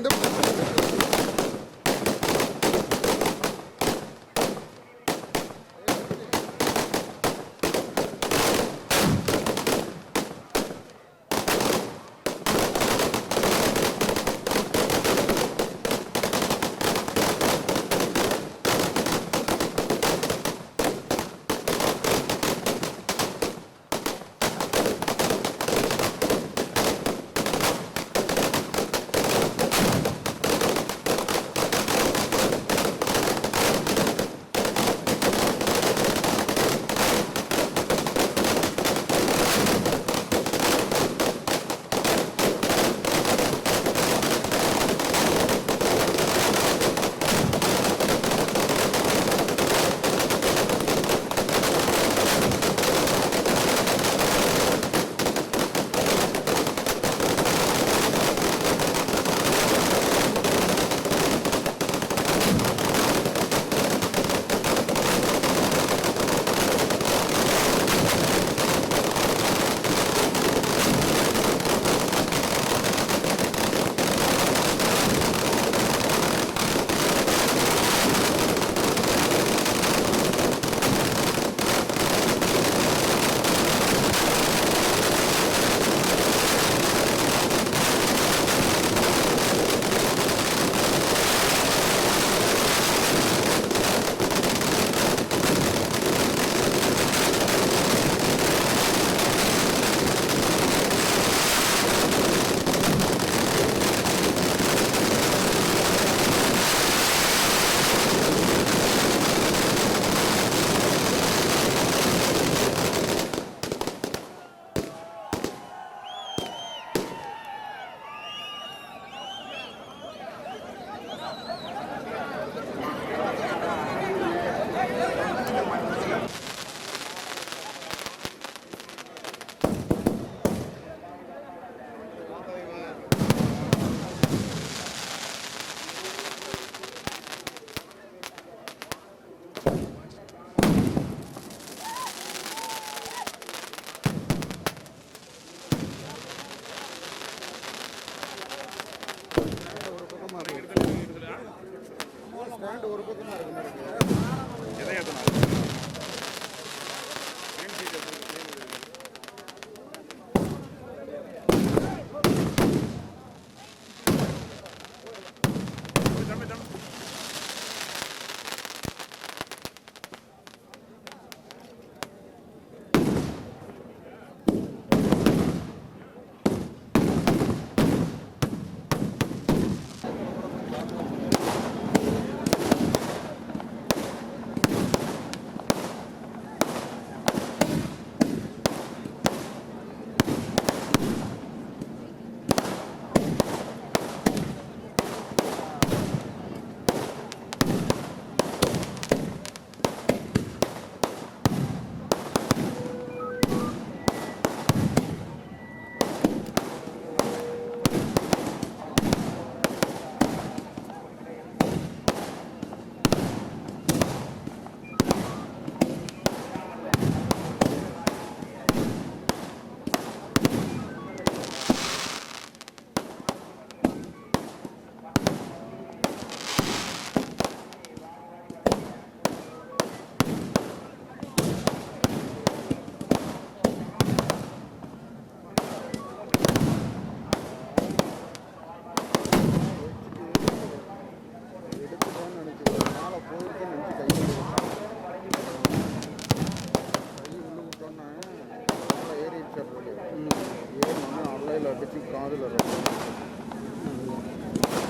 அடிக்கடி காதில் ரொம்ப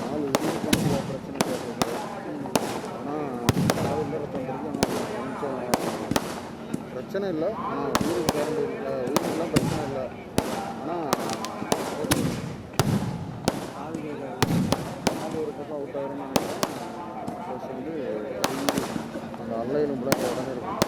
நாலு வெளியே கொஞ்சம் பிரச்சனை கேட்குறது. ஆனால் காதில் ரத்தம் கொஞ்சம் பிரச்சனை இல்லை. ஆனால் உயிருக்கு கரண்டு இல்லை, உயிருக்குலாம் பிரச்சனை இல்லை. ஆனால் காது ஒரு பக்கம் அவுட் ஆகிரும்னு நினைக்கிறேன். ப்ளஸ் வந்து அந்த அல்லையிலும் கூட உடனே இருக்கும்.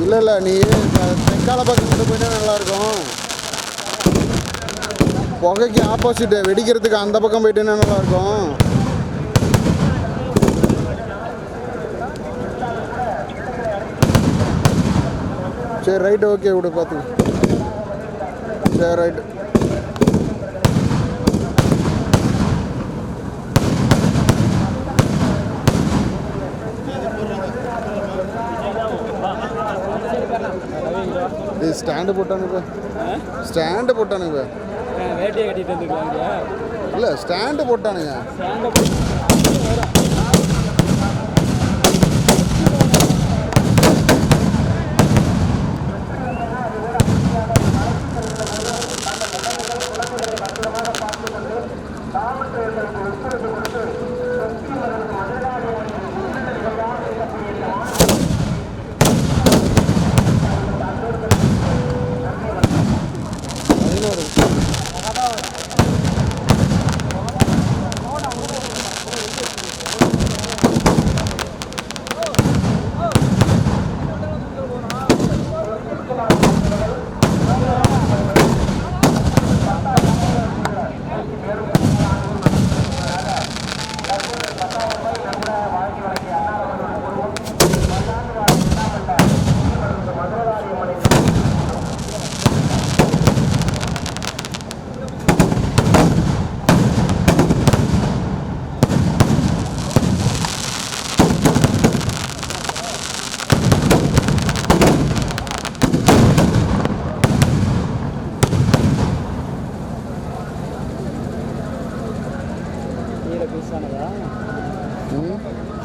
இல்லை இல்லை நீ தெற்கால பக்கம் கொண்டு போயிட்டா நல்லாயிருக்கும். புகைக்கு ஆப்போசிட்டு வெடிக்கிறதுக்கு அந்த பக்கம் போயிட்டேன்னா நல்லாயிருக்கும். சரி ரைட்டு, ஓகே விடு பார்த்து. சரி ரைட்டு. இது ஸ்டாண்டு போட்டானுங்க, ஸ்டாண்டு போட்டானுங்க. வேட்டியை கட்டிட்டு வந்துருக்காங்க. இல்லை ஸ்டாண்டு போட்டானுங்க.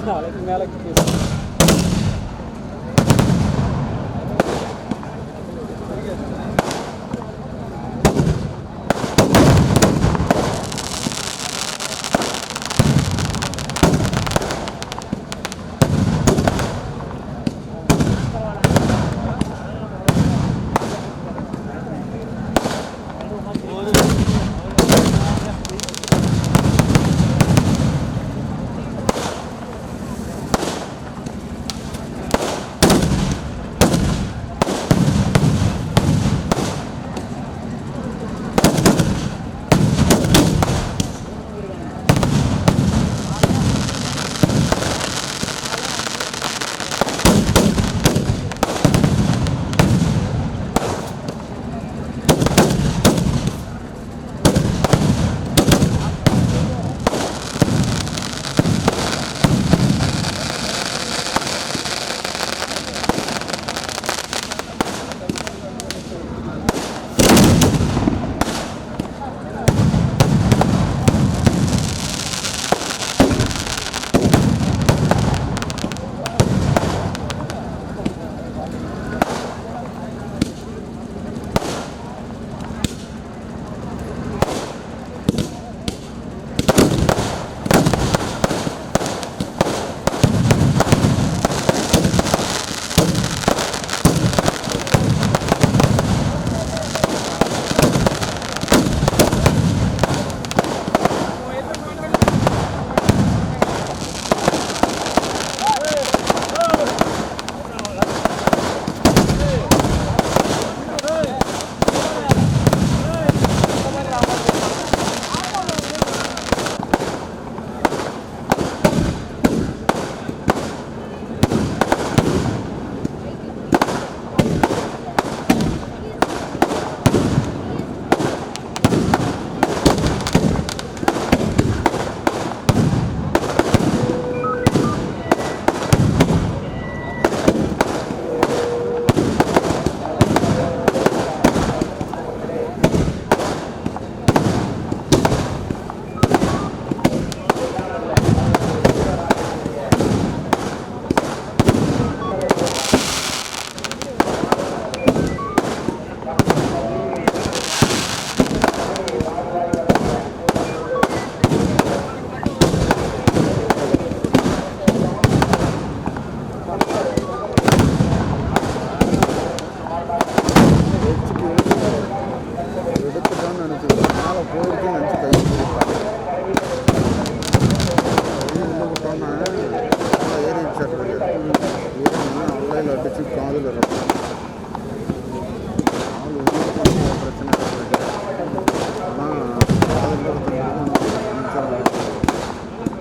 நாளைக்கு மேலே கேஸ்.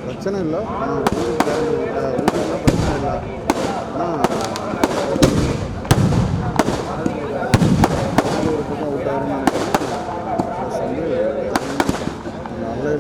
பிரச்சனை இல்லை. ஆனால் வீட்டுக்குலாம் பிரச்சனை இல்லை. ஆனால் ஒரு பக்கம் விட்டாருன்னு ப்ளஸ் வந்து நல்ல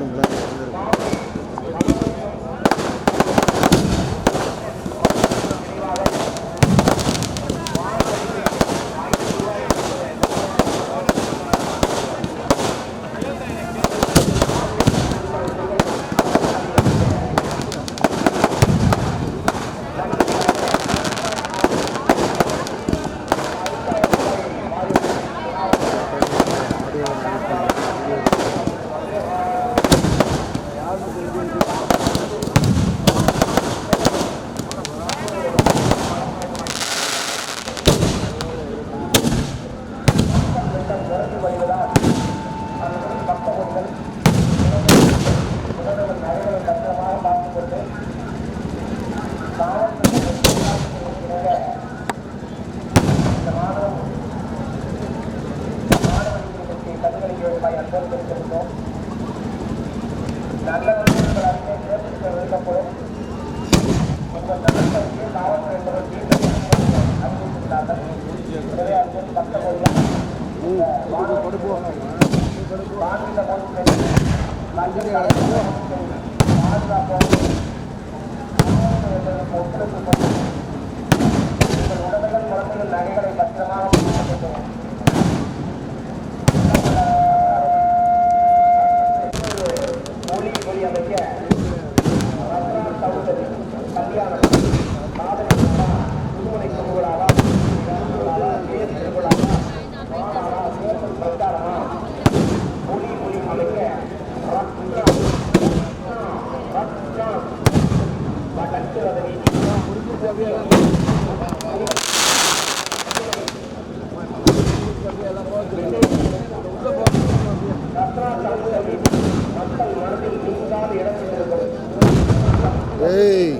ஏய்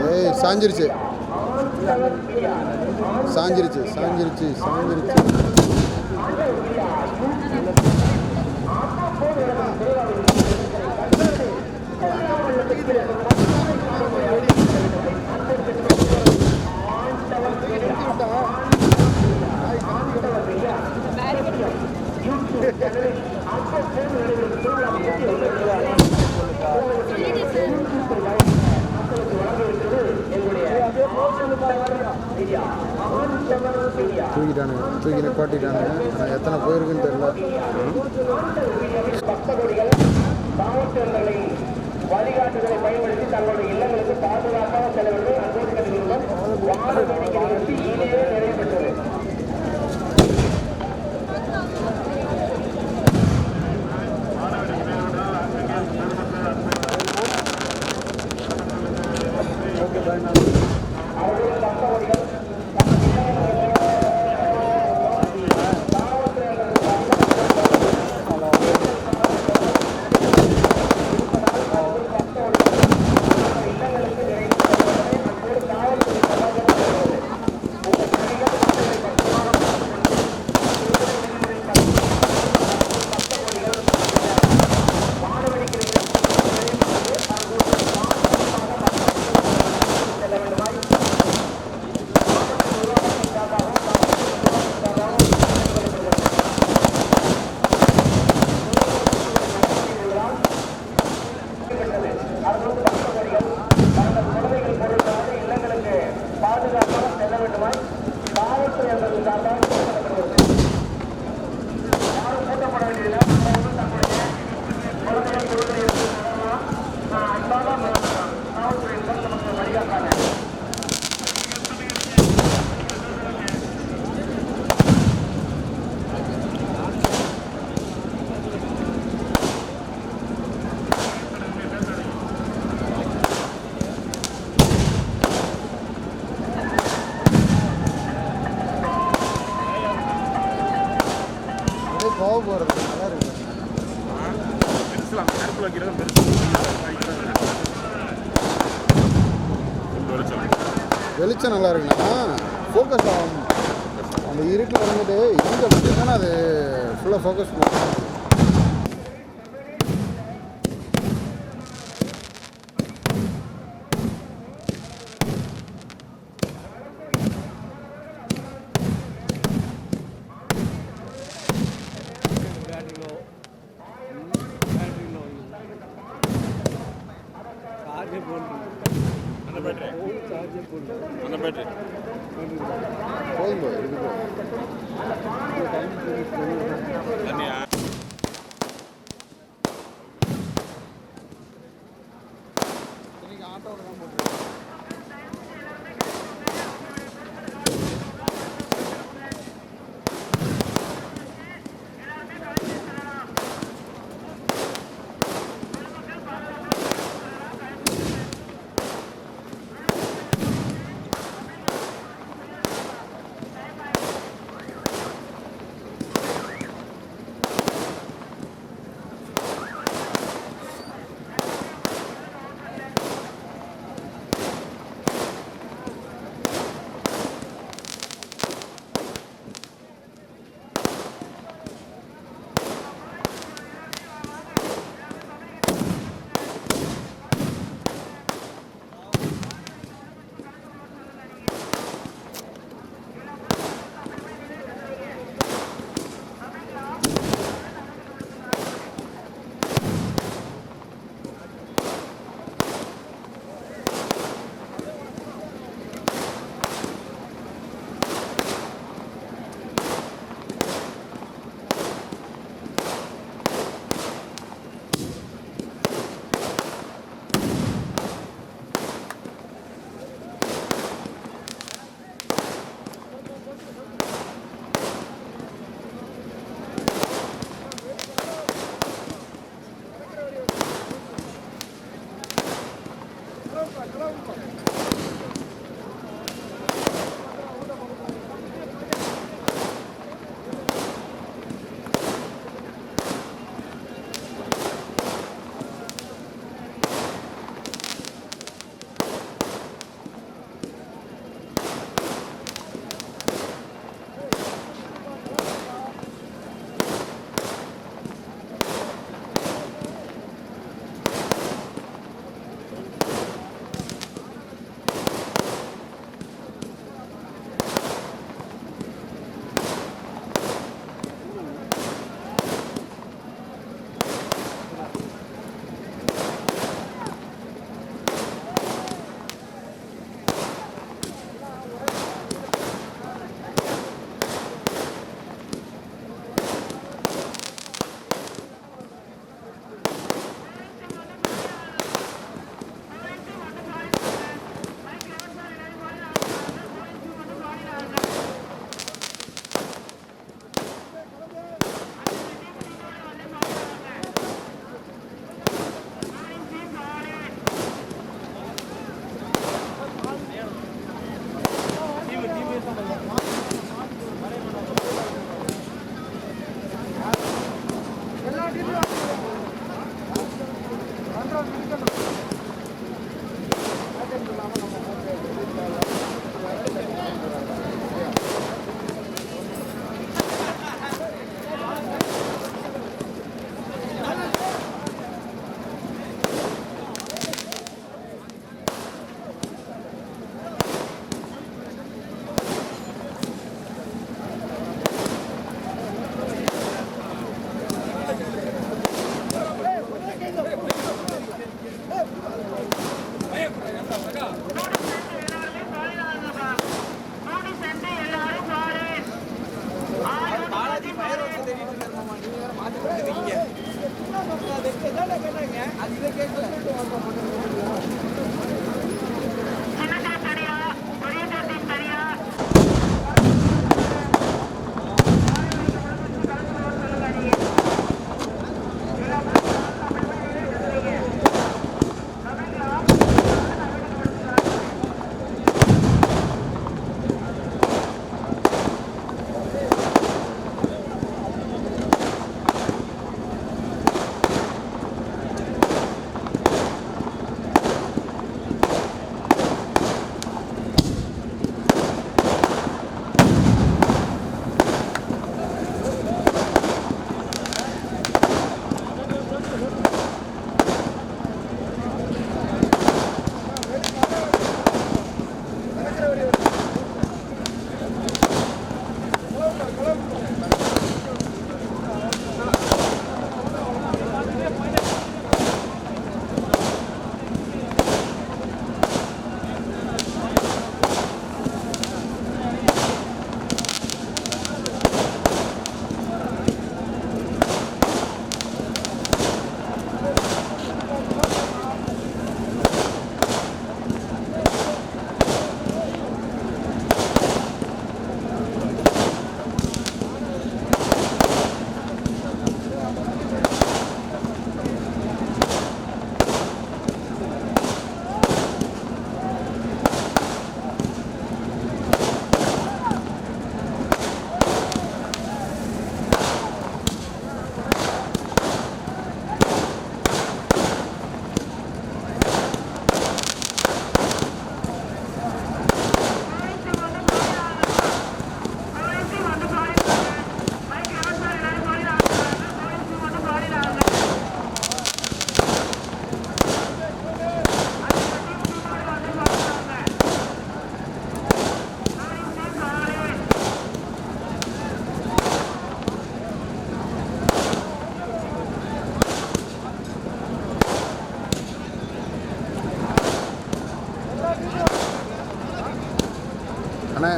ஏய் சாஞ்சிருச்சு சாஞ்சிருச்சு சாஞ்சிருச்சு சாஞ்சிருச்சு தூக்கிட்டானுங்க தூக்கி நிப்பாட்டிட்டானுங்க ஆனால் எத்தனை போயிருக்குன்னு தெரியல. வழிகாட்டுதலை பயன்படுத்தி தங்களுடைய இல்லங்களுக்கு பாதுகாப்பாக செலவிட்டு இனியே நிறைவு பெற்றது. கோவம் போகிறது நல்லா இருக்கு. வெளிச்சம் நல்லா இருக்குண்ணா. ஃபோக்கஸ் ஆகும். அந்த இருட்டில் வந்துட்டு எங்கே வச்சுருக்கோன்னா அது ஃபுல்லாக ஃபோக்கஸ் பண்ணும். போதும் போய் இருக்கு ஆட்டோவில் தான் போட்டு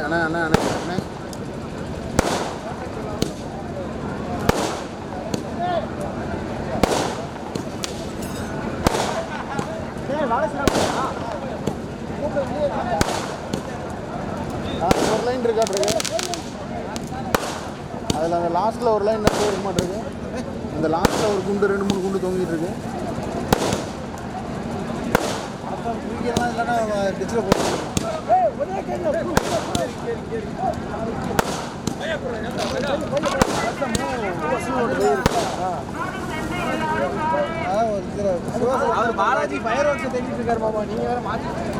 அண்ணா அண்ணா அண்ணா அண்ணா ஒரு லைன் இருக்கா பிறகு அதில் அந்த லாஸ்ட்டில் ஒரு லைன் நிறைய இருக்க மாட்டிருக்கு அந்த லாஸ்ட்டில் ஒரு குண்டு 2-3 குண்டு தொங்கிட்டு இருக்கு இல்லைன்னா டிச்சில் போட்டு பாலாஜி ஃபயர் ஒர்க்ஸ் தெரிஞ்சிட்டு இருக்காரு மாமா நீங்க வேற மாற்றி